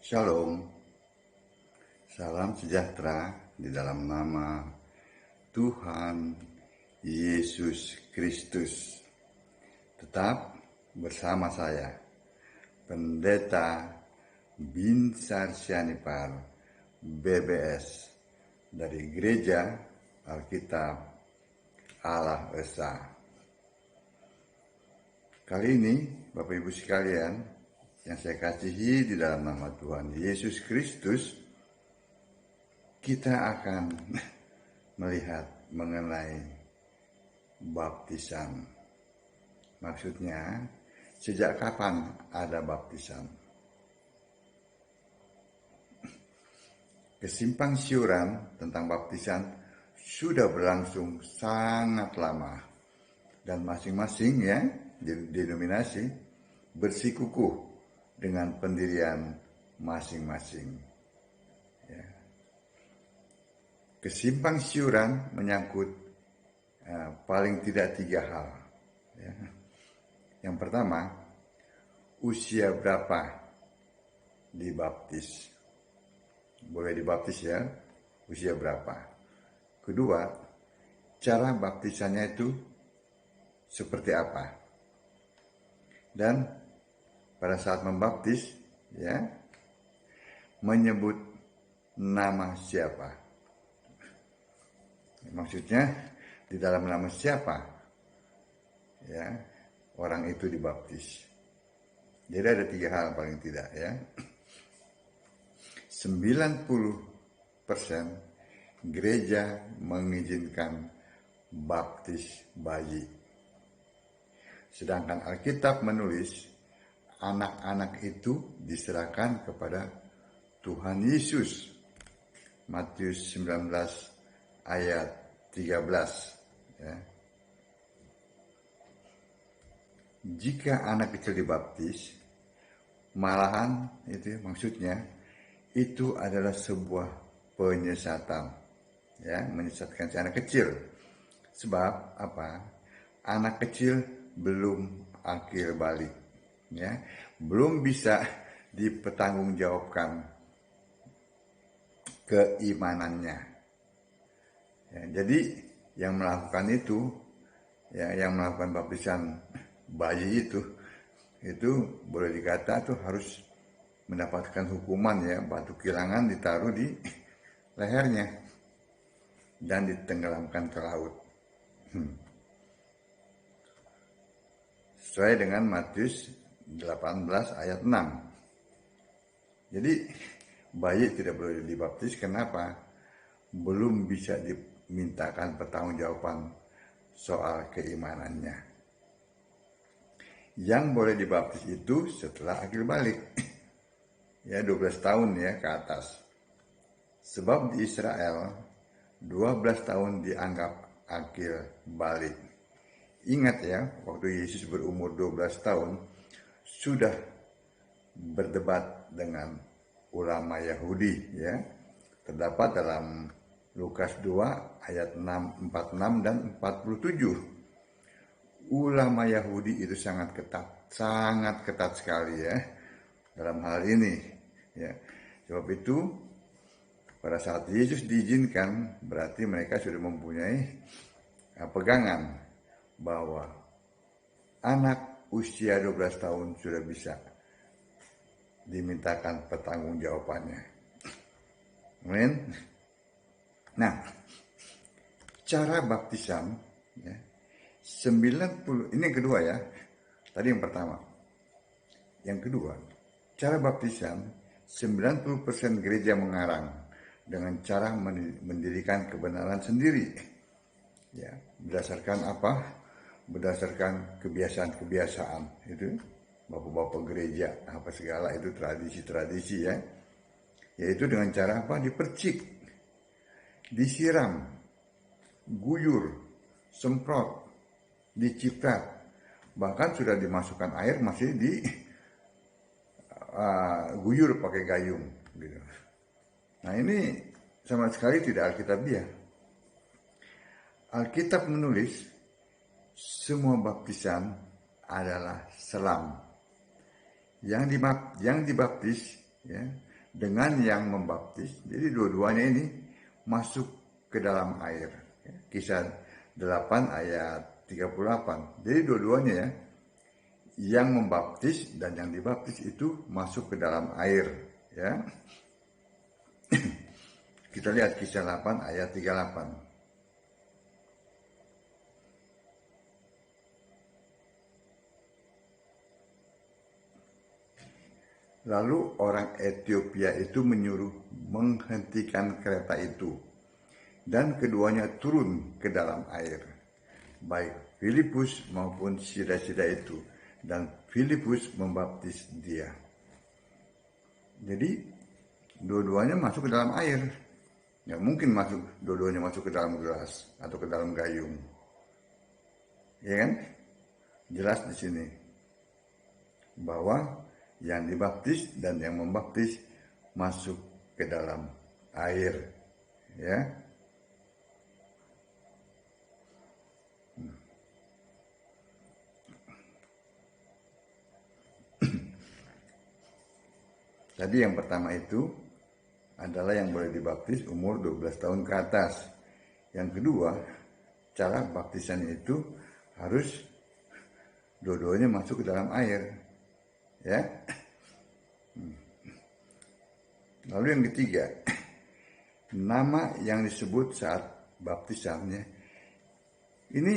Shalom, salam sejahtera di dalam nama Tuhan Yesus Kristus. Tetap bersama saya, Pendeta Binsar Sianipar, BBS, dari Gereja Alkitab Allah Esa. Kali ini, Bapak Ibu sekalian, yang saya kasihi di dalam nama Tuhan Yesus Kristus, kita akan melihat mengenai baptisan. Maksudnya, sejak kapan ada baptisan? Kesimpang siuran tentang baptisan sudah berlangsung sangat lama, dan masing-masing denominasi bersikukuh dengan pendirian masing-masing. Kesimpang siuran menyangkut paling tidak 3 hal. Yang pertama, usia berapa dibaptis? Boleh dibaptis ya, usia berapa? Kedua, cara baptisannya itu seperti apa? Dan pada saat membaptis, menyebut nama siapa. Maksudnya, di dalam nama siapa orang itu dibaptis. Jadi ada 3 hal paling tidak 90% gereja mengizinkan baptis bayi. Sedangkan Alkitab menulis anak-anak itu diserahkan kepada Tuhan Yesus. Matius 19 ayat 13. Jika anak kecil dibaptis, malahan itu maksudnya itu adalah sebuah penyesatan, menyesatkan si anak kecil. Sebab apa? Anak kecil belum akil balik. Belum bisa dipertanggungjawabkan keimanannya. Jadi yang melakukan itu, yang melakukan baptisan bayi itu boleh dikata tuh harus mendapatkan hukuman batu kilangan ditaruh di lehernya dan ditenggelamkan ke laut. Sesuai dengan Matius 18 ayat 6. Jadi bayi tidak boleh dibaptis. Kenapa? Belum bisa dimintakan pertanggungjawaban soal keimanannya. Yang boleh dibaptis itu setelah akil balik, 12 tahun ke atas. Sebab di Israel 12 tahun dianggap akil balik. Ingat waktu Yesus berumur 12 tahun, sudah berdebat dengan ulama Yahudi. Terdapat dalam Lukas 2 ayat 46 dan 47. Ulama Yahudi itu sangat ketat sekali dalam hal ini. Sebab itu, pada saat Yesus diizinkan, berarti mereka sudah mempunyai pegangan bahwa anak usia 12 tahun sudah bisa dimintakan pertanggungjawabannya. Amin. Nah, cara baptisan 90, ini yang kedua tadi yang pertama. Yang kedua, cara baptisan 90% gereja mengarang dengan cara mendirikan kebenaran sendiri. Berdasarkan apa? Berdasarkan kebiasaan-kebiasaan itu, bapak-bapak gereja apa segala itu tradisi-tradisi yaitu dengan cara apa? Dipercik, disiram, guyur, semprot, diciprat, bahkan sudah dimasukkan air masih guyur pakai gayung gitu. Nah, ini sama sekali tidak alkitabiah. Alkitab menulis semua baptisan adalah selam. Yang dibaptis dengan yang membaptis. Jadi dua-duanya ini masuk ke dalam air. Kisah 8 ayat 38. Jadi dua-duanya ya, yang membaptis dan yang dibaptis itu masuk ke dalam air. Ya. Kita lihat kisah 8 ayat 38. Lalu orang Ethiopia itu menyuruh menghentikan kereta itu, dan keduanya turun ke dalam air, baik Filipus maupun sida-sida itu, dan Filipus membaptis dia. Jadi dua-duanya masuk ke dalam air. Ya mungkin dua-duanya masuk ke dalam gelas atau ke dalam gayung. Ya kan? Jelas di sini bahwa yang dibaptis dan yang membaptis masuk ke dalam air, ya. Tadi yang pertama itu adalah yang boleh dibaptis umur 12 tahun ke atas. Yang kedua, cara baptisannya itu harus dua-duanya masuk ke dalam air. Ya. Lalu yang ketiga, nama yang disebut saat baptisannya. Ini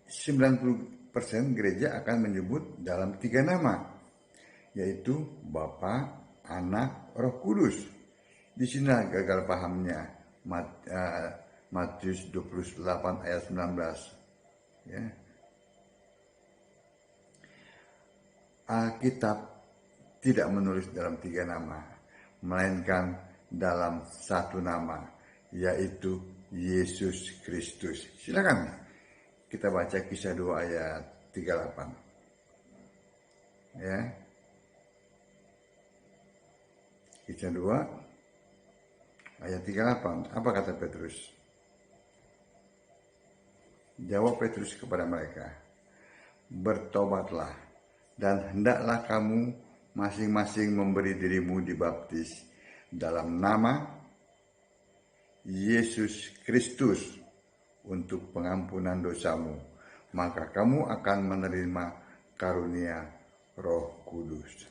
90% gereja akan menyebut dalam 3 nama, yaitu Bapa, Anak, Roh Kudus. Di sini gagal pahamnya. Matius 28 ayat 19. Ya. Alkitab tidak menulis dalam 3 nama, melainkan dalam 1 nama, yaitu Yesus Kristus. Silakan kita baca kisah 2 ayat 38. Ya. Kisah 2 ayat 38. Apa kata Petrus? Jawab Petrus kepada mereka, bertobatlah, dan hendaklah kamu masing-masing memberi dirimu dibaptis dalam nama Yesus Kristus untuk pengampunan dosamu, maka kamu akan menerima karunia Roh Kudus.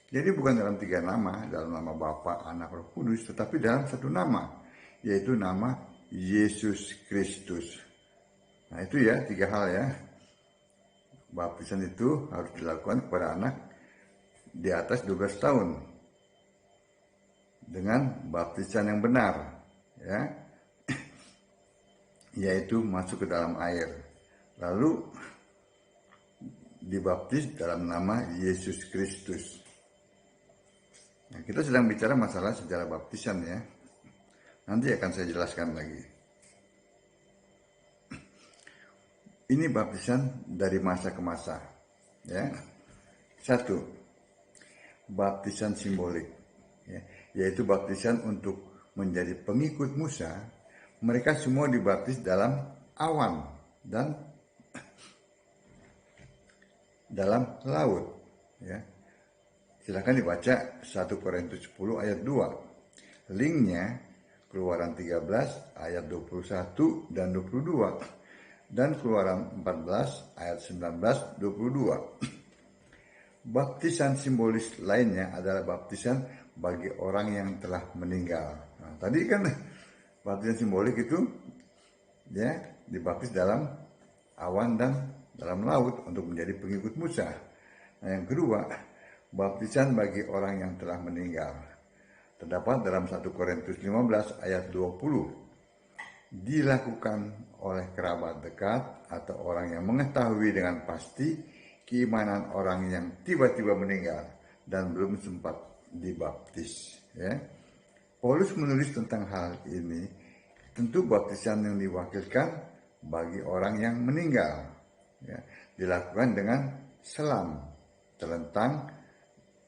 Jadi bukan dalam 3 nama, dalam nama Bapa, Anak, Roh Kudus, tetapi dalam 1 nama, yaitu nama Yesus Kristus. Nah itu ya 3 hal ya. Baptisan itu harus dilakukan kepada anak di atas 12 tahun dengan baptisan yang benar, ya, yaitu masuk ke dalam air, lalu dibaptis dalam nama Yesus Kristus. Nah, kita sedang bicara masalah sejarah baptisan ya. Nanti akan saya jelaskan lagi. Ini baptisan dari masa ke masa, ya. 1, baptisan simbolik, ya, yaitu baptisan untuk menjadi pengikut Musa. Mereka semua dibaptis dalam awan dan dalam laut, ya. Silakan dibaca 1 Korintus 10 ayat 2. Linknya Keluaran 13 ayat 21 dan 22. Dan Keluaran 14 ayat 19-22. Baptisan simbolis lainnya adalah baptisan bagi orang yang telah meninggal. Nah, tadi kan baptisan simbolik itu ya dibaptis dalam awan dan dalam laut untuk menjadi pengikut Musa. Nah, yang kedua, baptisan bagi orang yang telah meninggal. Terdapat dalam 1 Korintus 15 ayat 20. Dilakukan oleh kerabat dekat atau orang yang mengetahui dengan pasti keimanan orang yang tiba-tiba meninggal dan belum sempat dibaptis. Ya. Paulus menulis tentang hal ini. Tentu baptisan yang diwakilkan bagi orang yang meninggal, ya, dilakukan dengan selam terlentang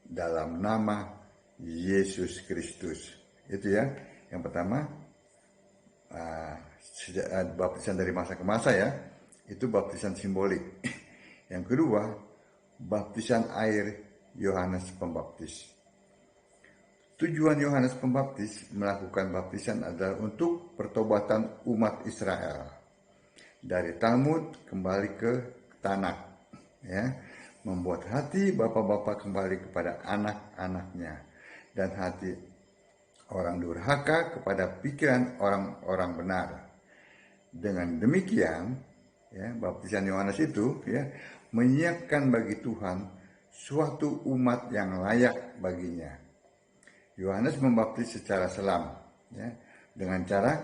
dalam nama Yesus Kristus. Itu ya. Yang pertama, baptisan dari masa ke masa ya, itu baptisan simbolik. Yang kedua, baptisan air Yohanes Pembaptis. Tujuan Yohanes Pembaptis melakukan baptisan adalah untuk pertobatan umat Israel dari Talmud kembali ke Tanakh, ya, membuat hati bapak-bapak kembali kepada anak-anaknya dan hati orang durhaka kepada pikiran orang-orang benar. Dengan demikian, ya, baptisan Yohanes itu, ya, menyiapkan bagi Tuhan suatu umat yang layak baginya. Yohanes membaptis secara selam, ya, dengan cara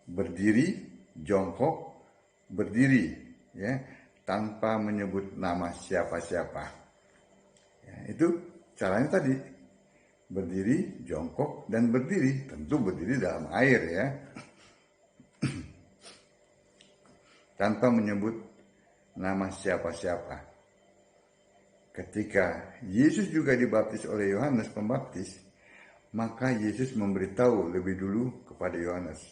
berdiri, jongkok, berdiri, ya, tanpa menyebut nama siapa-siapa. Ya, itu caranya tadi, berdiri, jongkok, dan berdiri. Tentu berdiri dalam air, ya, tanpa menyebut nama siapa-siapa. Ketika Yesus juga dibaptis oleh Yohanes Pembaptis, maka Yesus memberitahu lebih dulu kepada Yohanes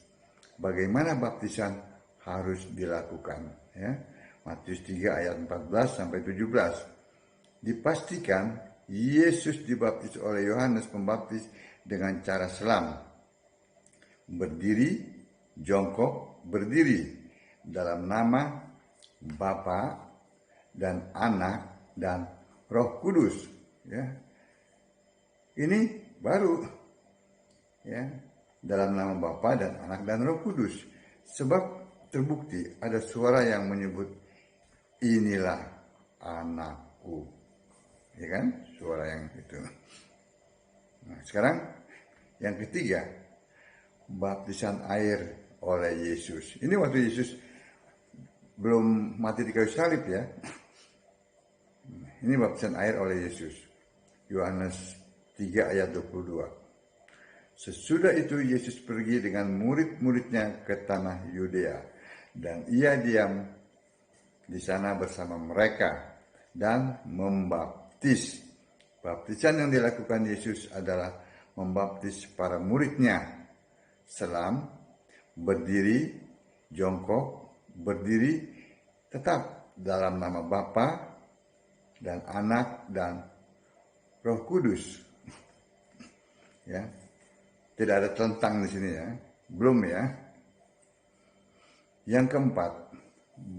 bagaimana baptisan harus dilakukan, ya. Matius 3 ayat 14 sampai 17. Dipastikan Yesus dibaptis oleh Yohanes Pembaptis dengan cara selam, berdiri, jongkok, berdiri dalam nama Bapa dan Anak dan Roh Kudus, ya. Ini baru, ya, dalam nama Bapa dan Anak dan Roh Kudus, sebab terbukti ada suara yang menyebut inilah anakku, ya kan, suara yang itu. Nah, sekarang yang ketiga, baptisan air oleh Yesus. Ini waktu Yesus belum mati di kayu salib, ya. Ini baptisan air oleh Yesus. Yohanes 3 ayat 22. Sesudah itu Yesus pergi dengan murid-muridnya ke tanah Yudea, dan ia diam di sana bersama mereka dan membaptis. Baptisan yang dilakukan Yesus adalah membaptis para muridnya, selam, berdiri, jongkok, berdiri, tetap dalam nama Bapa dan Anak dan Roh Kudus. Ya, tidak ada tentang di sini, ya, belum, ya. Yang keempat,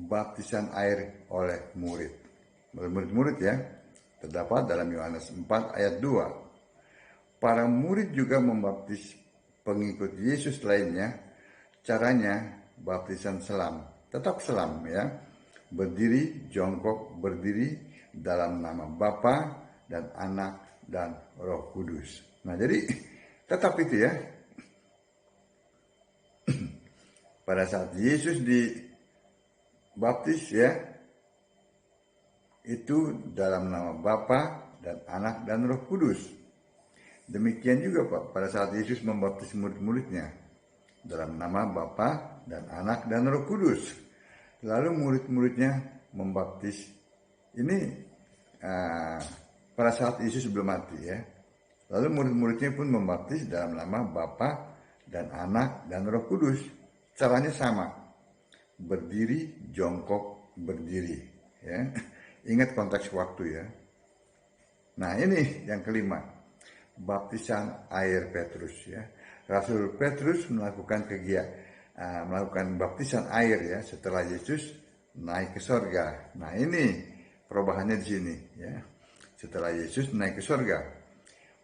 baptisan air oleh murid. Murid-murid, ya, terdapat dalam Yohanes 4 ayat 2. Para murid juga membaptis pengikut Yesus lainnya. Caranya baptisan selam, tetap selam, ya, berdiri, jongkok, berdiri dalam nama Bapa dan Anak dan Roh Kudus. Nah, jadi tetap itu, ya. Pada saat Yesus dibaptis, ya, itu dalam nama Bapa dan Anak dan Roh Kudus. Demikian juga, Pak, pada saat Yesus membaptis murid-muridnya dalam nama Bapa dan Anak dan Roh Kudus. Lalu murid-muridnya membaptis ini pada saat Yesus belum mati, ya. Lalu murid-muridnya pun membaptis dalam nama Bapa dan Anak dan Roh Kudus. Caranya sama, berdiri, jongkok, berdiri, ya. Ingat konteks waktu, ya. Nah, ini yang kelima, baptisan air Petrus, ya. Rasul Petrus melakukan melakukan baptisan air, ya, setelah Yesus naik ke sorga. Nah, ini perubahannya di sini, ya. Setelah Yesus naik ke sorga,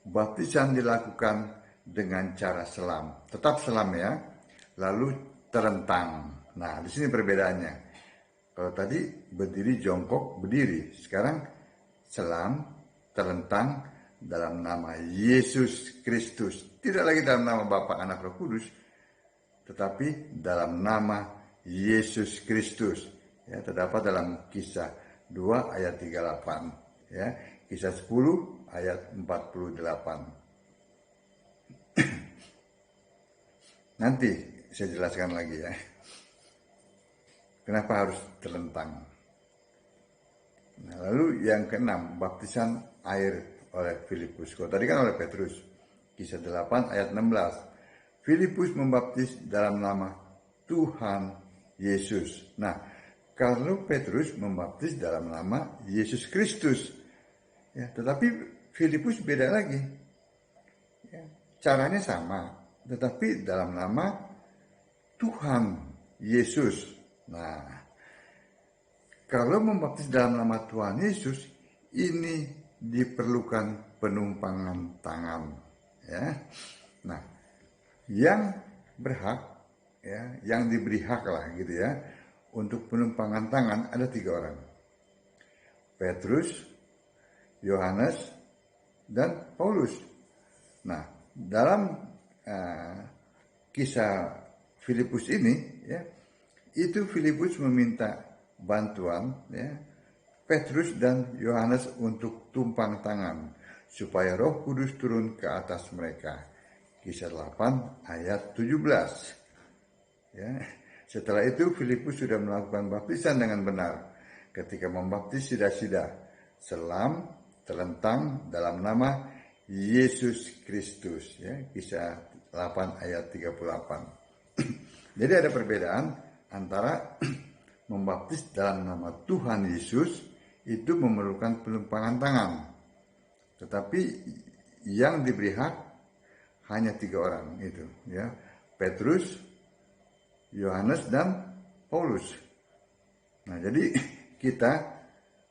baptisan dilakukan dengan cara selam, tetap selam, ya, lalu terentang. Nah, di sini perbedaannya. Kalau tadi berdiri, jongkok, berdiri, sekarang selam, terentang dalam nama Yesus Kristus. Tidak lagi dalam nama Bapa, Anak, Roh Kudus, tetapi dalam nama Yesus Kristus. Ya, terdapat dalam Kisah 2 ayat 38, ya. Kisah 10 ayat 48. Nanti saya jelaskan lagi, ya, kenapa harus terlentang. Nah, lalu yang keenam, baptisan air oleh Filipus. Kalau tadi kan oleh Petrus. Kisah 8 ayat 16. Filipus membaptis dalam nama Tuhan Yesus. Nah, kalau Petrus membaptis dalam nama Yesus Kristus. Ya, tetapi Filipus beda lagi. Ya, caranya sama, tetapi dalam nama Tuhan Yesus. Nah, kalau membaptis dalam nama Tuhan Yesus, ini diperlukan penumpangan tangan. Ya. Nah, yang berhak, ya, yang diberi hak lah gitu ya, untuk penumpangan tangan ada 3 orang. Petrus, Yohanes, dan Paulus. Nah, dalam kisah Filipus ini, ya, itu Filipus meminta bantuan, ya, Petrus dan Yohanes untuk tumpang tangan supaya Roh Kudus turun ke atas mereka. Kisah 8 ayat 17. Ya. Setelah itu Filipus sudah melakukan baptisan dengan benar. Ketika membaptis sida-sida, selam terlentang dalam nama Yesus Kristus. Ya. Kisah 8 ayat 38. Jadi ada perbedaan antara membaptis dalam nama Tuhan Yesus itu memerlukan penumpangan tangan. Tetapi yang diberi hak hanya 3 orang itu, ya. Petrus, Yohanes, dan Paulus. Nah, jadi kita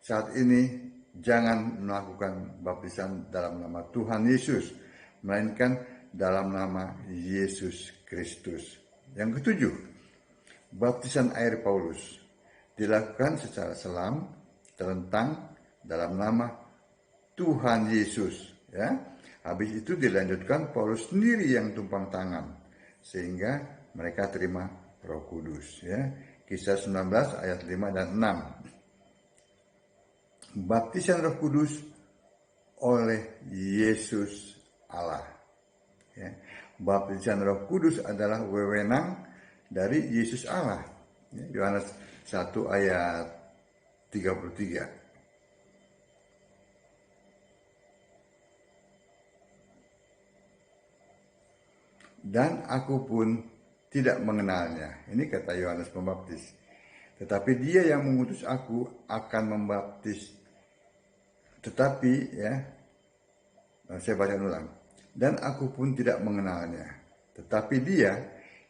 saat ini jangan melakukan baptisan dalam nama Tuhan Yesus, melainkan dalam nama Yesus Kristus. Yang ketujuh, baptisan air Paulus dilakukan secara selam terlentang dalam nama Tuhan Yesus, ya. Habis itu dilanjutkan Paulus sendiri yang tumpang tangan sehingga mereka terima Roh Kudus, ya. Kisah 19 ayat 5 dan 6. Baptisan Roh Kudus oleh Yesus Allah, ya. Baptisan Roh Kudus adalah wewenang dari Yesus Allah. Yohanes 1 ayat 33. Dan aku pun tidak mengenalnya. Ini kata Yohanes Pembaptis. Tetapi dia yang mengutus aku akan membaptis. Tetapi, ya, saya baca ulang. Dan aku pun tidak mengenalnya. Tetapi dia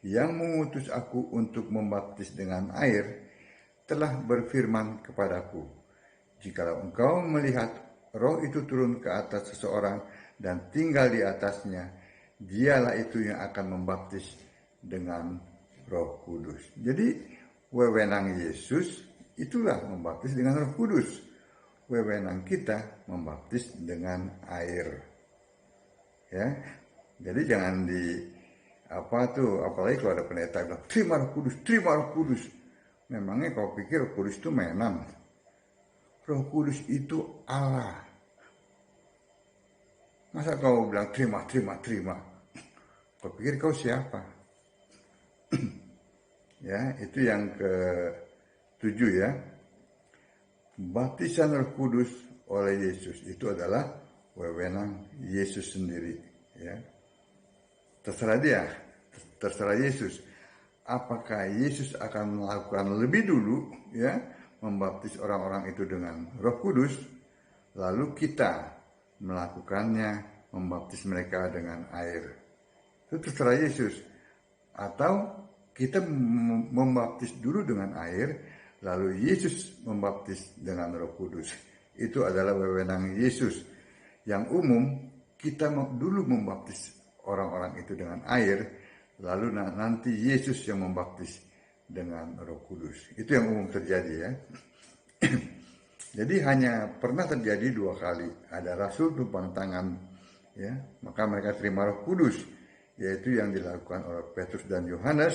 yang mengutus aku untuk membaptis dengan air telah berfirman kepadaku, jikalau engkau melihat roh itu turun ke atas seseorang dan tinggal di atasnya, dialah itu yang akan membaptis dengan Roh Kudus. Jadi wewenang Yesus itulah membaptis dengan Roh Kudus. Wewenang kita membaptis dengan air. Ya. Jadi jangan apalagi kalau ada pendeta bilang terima Roh Kudus, terima Roh Kudus. Memangnya kau pikir Roh Kudus itu mainan? Roh Kudus itu Allah. Masa kau bilang terima? Kau pikir kau siapa? Ya, itu yang ke-7, ya. Baptisan Roh Kudus oleh Yesus itu adalah wewenang Yesus sendiri, ya. Terserah dia, terserah Yesus. Apakah Yesus akan melakukan lebih dulu, ya, membaptis orang-orang itu dengan Roh Kudus, lalu kita melakukannya, membaptis mereka dengan air. Itu terserah Yesus. Atau kita membaptis dulu dengan air, lalu Yesus membaptis dengan Roh Kudus. Itu adalah wewenang Yesus. Yang umum, kita dulu membaptis orang-orang itu dengan air, lalu nanti Yesus yang membaptis dengan Roh Kudus. Itu yang umum terjadi, ya. Jadi hanya pernah terjadi 2 kali. Ada rasul tumpang tangan, ya, maka mereka terima Roh Kudus, yaitu yang dilakukan oleh Petrus dan Yohanes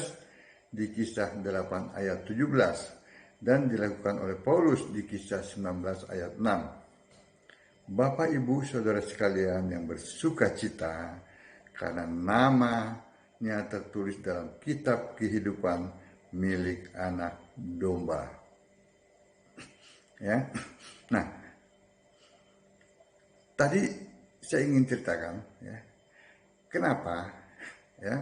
di kisah 8 ayat 17 dan dilakukan oleh Paulus di kisah 19 ayat 6. Bapak, Ibu, Saudara sekalian yang bersuka cita karena namanya tertulis dalam kitab kehidupan milik Anak Domba. Ya. Nah, tadi saya ingin ceritakan, ya, kenapa, ya,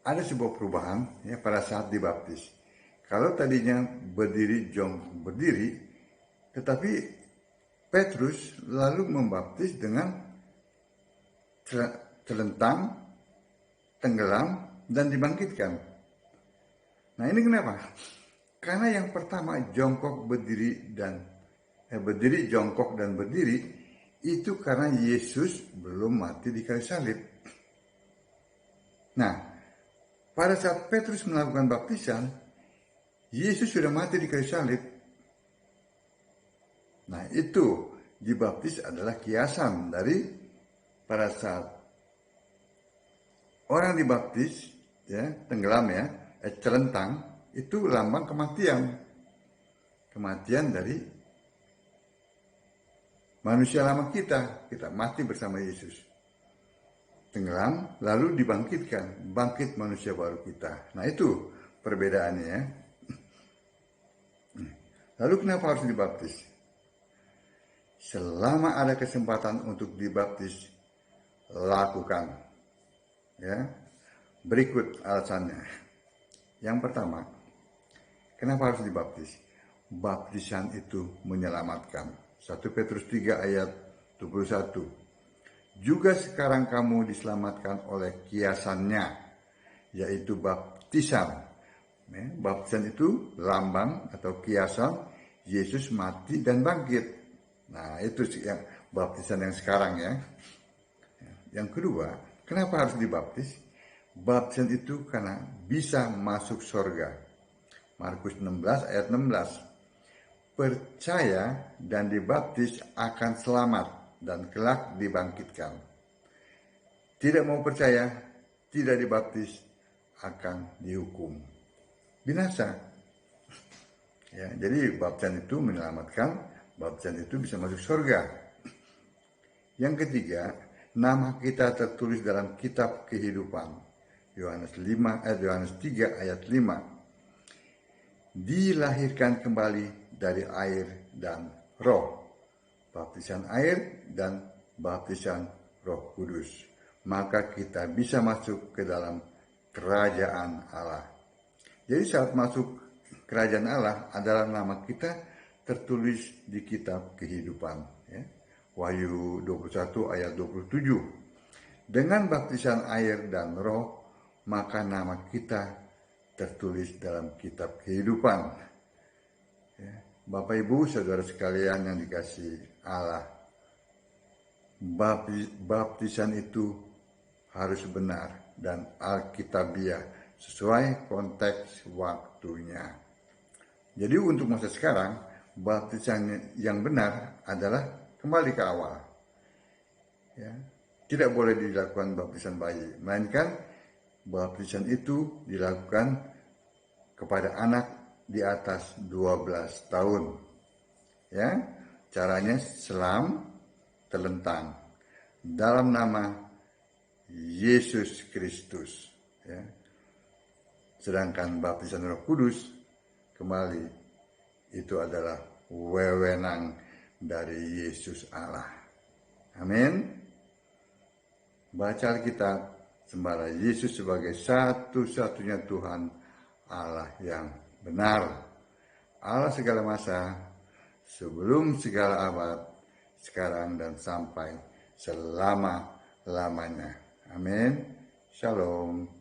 ada sebuah perubahan, ya, pada saat dibaptis. Kalau tadinya berdiri, tetapi Petrus lalu membaptis dengan terlentang, tenggelam, dan dibangkitkan. Nah ini kenapa? Karena yang pertama jongkok berdiri jongkok dan berdiri itu karena Yesus belum mati di kayu salib. Nah, pada saat Petrus melakukan baptisan, Yesus sudah mati di kayu salib. Nah, itu dibaptis adalah kiasan dari pada saat orang dibaptis, ya, tenggelam ya, celentang, itu lambang kematian. Kematian dari manusia lama kita mati bersama Yesus. Tenggelam, lalu dibangkitkan, bangkit manusia baru kita. Nah itu perbedaannya ya. Lalu kenapa harus dibaptis? Selama ada kesempatan untuk dibaptis, lakukan. Ya. Berikut alasannya. Yang pertama, kenapa harus dibaptis? Baptisan itu menyelamatkan. 1 Petrus 3 ayat 21. Juga sekarang kamu diselamatkan oleh kiasannya, yaitu baptisan. Baptisan itu lambang atau kiasan Yesus mati dan bangkit. Nah itu yang baptisan yang sekarang ya. Yang kedua, kenapa harus dibaptis? Baptisan itu karena bisa masuk surga. Markus 16 ayat 16. Percaya dan dibaptis akan selamat dan kelak dibangkitkan. Tidak mau percaya, tidak dibaptis, akan dihukum binasa. Ya, jadi baptisan itu menyelamatkan, baptisan itu bisa masuk surga. Yang ketiga, nama kita tertulis dalam kitab kehidupan. Yohanes 3 ayat 5. Dilahirkan kembali dari air dan roh. Baptisan air dan baptisan Roh Kudus. Maka kita bisa masuk ke dalam kerajaan Allah. Jadi saat masuk kerajaan Allah adalah nama kita tertulis di kitab kehidupan. Ya. Wahyu 21 ayat 27. Dengan baptisan air dan roh, maka nama kita tertulis dalam kitab kehidupan. Ya. Bapak Ibu saudara sekalian yang dikasihi Allah, baptisan itu harus benar dan alkitabiah sesuai konteks waktunya. Jadi untuk masa sekarang, baptisan yang benar adalah kembali ke awal. Ya. Tidak boleh dilakukan baptisan bayi, melainkan baptisan itu dilakukan kepada anak di atas 12 tahun. Ya, caranya selam terlentang dalam nama Yesus Kristus. Ya. Sedangkan baptisan Roh Kudus kembali itu adalah wewenang dari Yesus Allah. Amin. Baca Alkitab, sembahlah Yesus sebagai satu-satunya Tuhan Allah yang benar. Allah segala masa, sebelum segala abad, sekarang dan sampai selama-lamanya. Amin. Shalom.